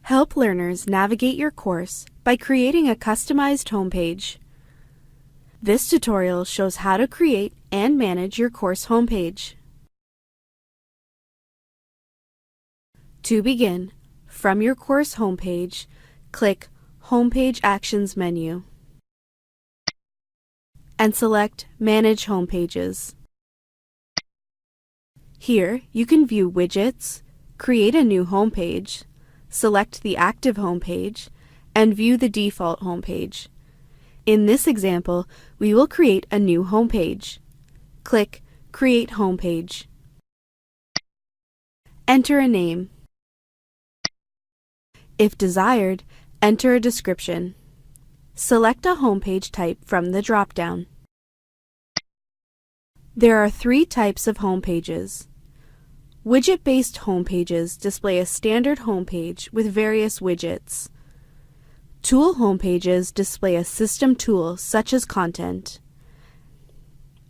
Help learners navigate your course by creating a customized homepage. This tutorial shows how to create and manage your course homepage. To begin, from your course homepage, click Homepage Actions menu and select Manage Homepages. Here, you can view widgets, create a new homepage, select the active homepage, and view the default homepage. In this example, we will create a new homepage. Click Create Homepage. Enter a name. If desired, enter a description. Select a homepage type from the drop-down. There are three types of homepages. Widget-based homepages display a standard homepage with various widgets. Tool homepages display a system tool such as content.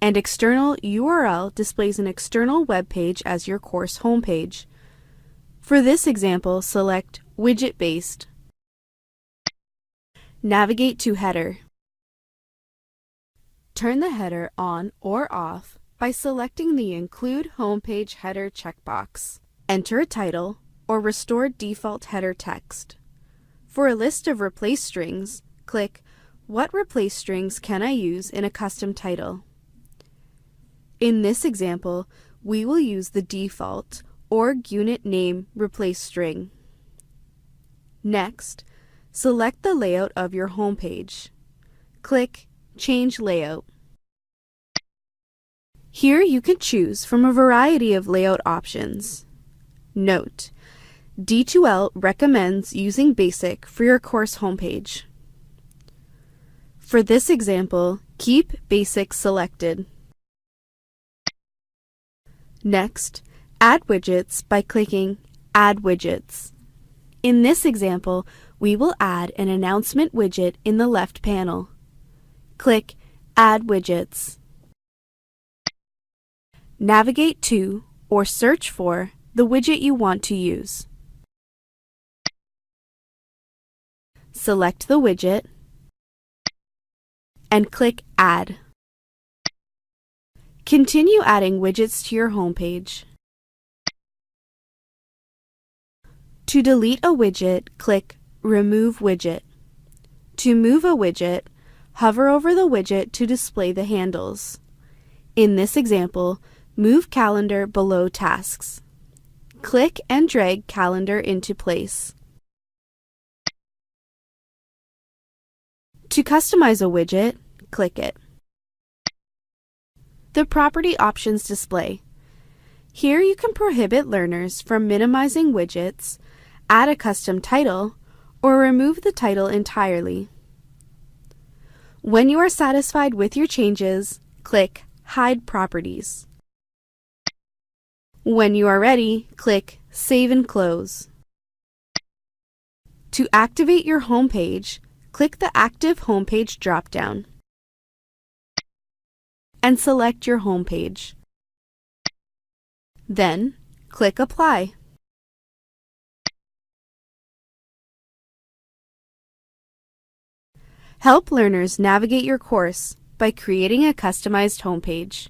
And external URL displays an external web page as your course homepage. For this example, select Widget-based. Navigate to Header. Turn the header on or off by selecting the Include Homepage Header checkbox. Enter a title or restore default header text. For a list of replace strings, click What replace strings can I use in a custom title? In this example, we will use the default org unit name replace string. Next, select the layout of your homepage. Click Change Layout. Here you can choose from a variety of layout options. Note: D2L recommends using Basic for your course homepage. For this example, keep Basic selected. Next, add widgets by clicking Add Widgets. In this example, we will add an announcement widget in the left panel. Click Add Widgets. Navigate to or search for the widget you want to use. Select the widget and click Add. Continue adding widgets to your homepage. To delete a widget, click Remove Widget. To move a widget, hover over the widget to display the handles. In this example, move Calendar below Tasks. Click and drag Calendar into place. To customize a widget, click it. The Property Options display. Here you can prohibit learners from minimizing widgets, add a custom title, or remove the title entirely. When you are satisfied with your changes, click Hide Properties. When you are ready, click Save and Close. To activate your homepage, click the Active Homepage drop-down and select your homepage. Then, click Apply. Help learners navigate your course by creating a customized homepage.